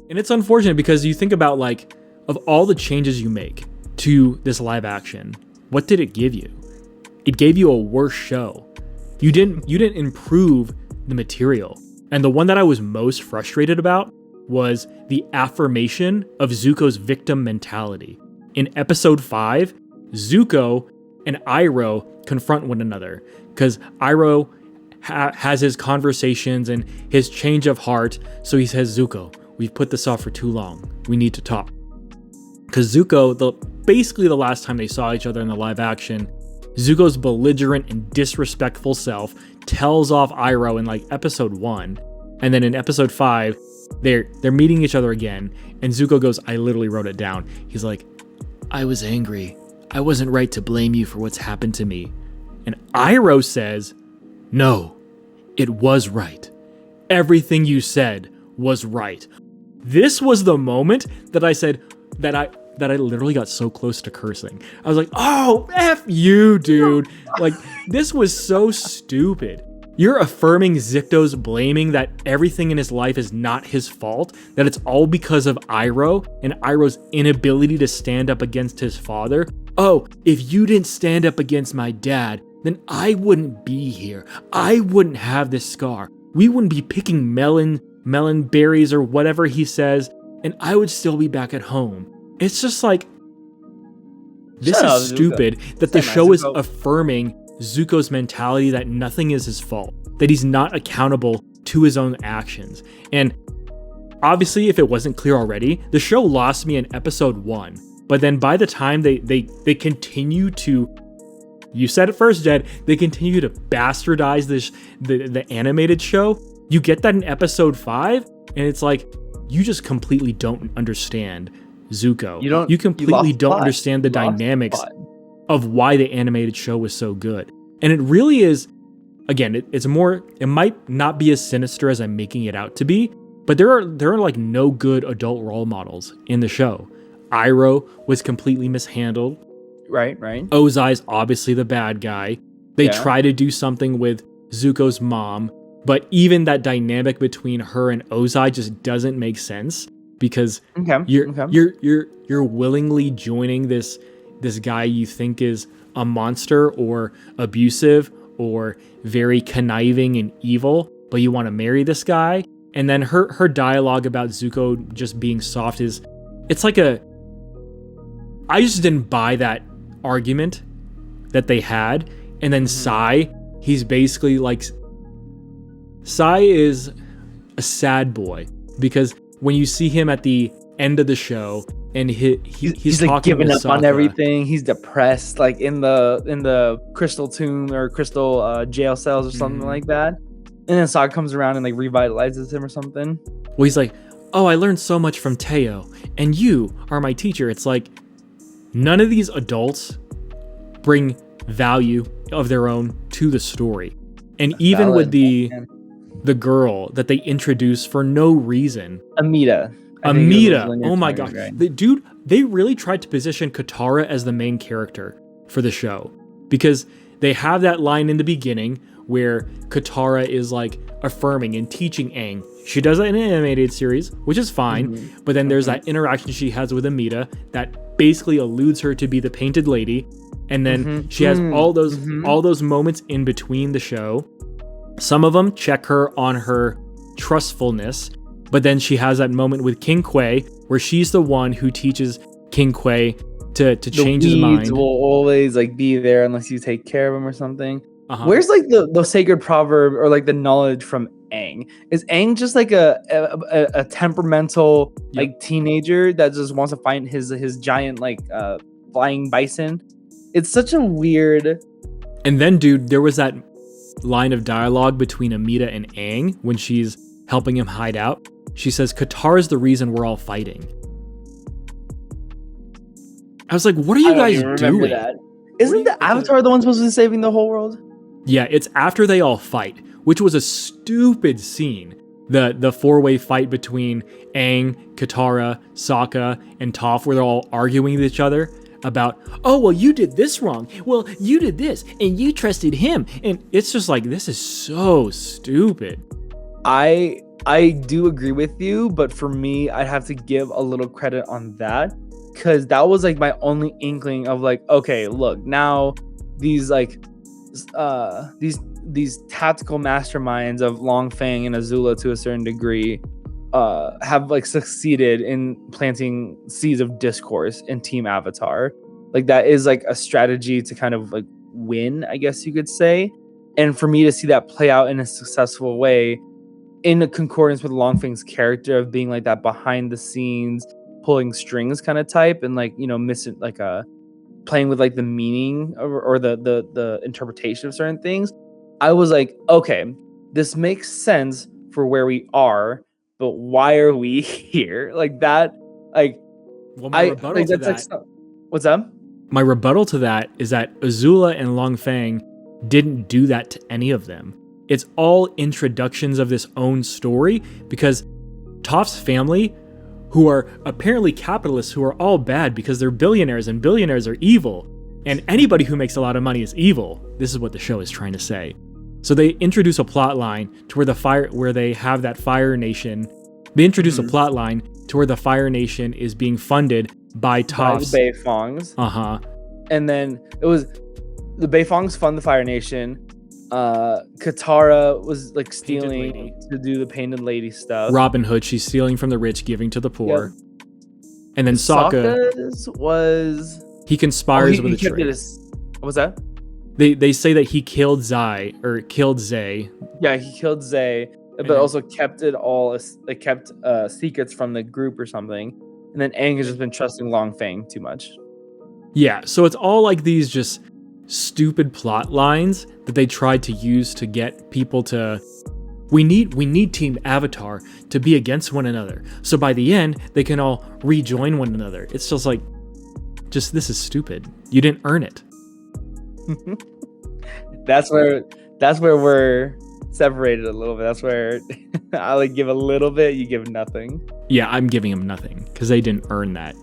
And it's unfortunate because you think about like, of all the changes you make to this live action, what did it give you? It gave you a worse show. You didn't improve the material. And the one that I was most frustrated about was the affirmation of Zuko's victim mentality. In episode 5, Zuko and Iroh confront one another because Iroh has his conversations and his change of heart. So he says, Zuko, we've put this off for too long. We need to talk. Because Zuko, basically the last time they saw each other in the live action, Zuko's belligerent and disrespectful self tells off Iroh in like episode 1. And then in episode 5, they're meeting each other again. And Zuko goes, I literally wrote it down. He's like, I was angry. I wasn't right to blame you for what's happened to me. And Iroh says, no, it was right. Everything you said was right. This was the moment that I said that I literally got so close to cursing. I was like, oh, F you, dude. Like, this was so stupid. You're affirming Zuko's blaming that everything in his life is not his fault, that it's all because of Iroh and Iroh's inability to stand up against his father. Oh, if you didn't stand up against my dad, then I wouldn't be here. I wouldn't have this scar. We wouldn't be picking melon berries or whatever he says, and I would still be back at home. It's just like, this is stupid that the show is affirming Zuko's mentality that nothing is his fault, that he's not accountable to his own actions. And obviously, if it wasn't clear already, the show lost me in episode 1. But then by the time they continue to, you said it first, Jed, they continue to bastardize the animated show. You get that in episode 5, and it's like, you just completely don't understand Zuko. You completely don't understand the dynamics of why the animated show was so good. And it really is, again, it might not be as sinister as I'm making it out to be, but there are like no good adult role models in the show. Iroh was completely mishandled. Right. Ozai's obviously the bad guy. They try to do something with Zuko's mom, but even that dynamic between her and Ozai just doesn't make sense because you're willingly joining this guy you think is a monster or abusive or very conniving and evil, but you want to marry this guy. And then her dialogue about Zuko just being soft it's like I just didn't buy that argument that they had. And then Sai, he's basically like, Sai is a sad boy because when you see him at the end of the show and he's like giving up on everything, he's depressed, like in the crystal tomb or crystal jail cells or something like that, and then Sokka comes around and like revitalizes him or something. Well, he's like, oh, I learned so much from Teo and you are my teacher. It's like, none of these adults bring value of their own to the story. And even with the girl that they introduced for no reason, Amita, oh my gosh, right? They really tried to position Katara as the main character for the show because they have that line in the beginning where Katara is like affirming and teaching Aang. She does that in an animated series, which is fine, but then there's that interaction she has with Amita that basically alludes her to be the painted lady, and then she has all those moments in between the show. Some of them check her on her trustfulness, but then she has that moment with King Kwai where she's the one who teaches King Kwai to change his mind. Will always like be there unless you take care of him or something. Where's like the sacred proverb or like the knowledge from Aang? Is Aang just like a temperamental like teenager that just wants to find his giant like flying bison? It's such a weird. And then, dude, there was that line of dialogue between Amita and Aang when she's helping him hide out. She says, Katara's the reason we're all fighting. I was like, what are you guys doing? Isn't the Avatar the one supposed to be saving the whole world? Yeah, it's after they all fight, which was a stupid scene. The four-way fight between Aang, Katara, Sokka, and Toph, where they're all arguing with each other about, oh, well, you did this wrong. Well, you did this, and you trusted him. And it's just like, this is so stupid. I I do agree with you, but for me, I'd have to give a little credit on that, because that was like my only inkling of like, okay, look, now these like these tactical masterminds of Long Feng and Azula to a certain degree have like succeeded in planting seeds of discourse in Team Avatar. Like that is like a strategy to kind of like win, I guess you could say. And for me to see that play out in a successful way, in a concordance with Long Feng's character of being like that behind the scenes pulling strings kind of type, and like, you know, missing like playing with like the meaning or the interpretation of certain things, I was like, okay, this makes sense for where we are, but why are we here? Like that, like, well, my rebuttal to that, like, what's up? My rebuttal to that is that Azula and Long Feng didn't do that to any of them. It's all introductions of this own story, because Toph's family, who are apparently capitalists, who are all bad because they're billionaires, and billionaires are evil, and anybody who makes a lot of money is evil. This is what the show is trying to say. So they introduce a plot line to where they have that Fire Nation. They introduce a plot line to where the Fire Nation is being funded by Toph's. By the Beifongs. And then it was the Beifongs fund the Fire Nation. Katara was like stealing to do the Painted Lady stuff. Robin Hood, she's stealing from the rich, giving to the poor. Yep. And then Sokka's was... He conspires with a traitor. What was that? They say that he killed Zai. Yeah, he killed Zai, but also kept it all, like kept secrets from the group or something. And then Aang has just been trusting Long Feng too much. Yeah, so it's all like these just stupid plot lines that they tried to use to get people to... We need Team Avatar to be against one another. So by the end, they can all rejoin one another. It's just like, this is stupid. You didn't earn it. That's where we're separated a little bit. That's where I like give a little bit, you give nothing. Yeah, I'm giving them nothing because they didn't earn that.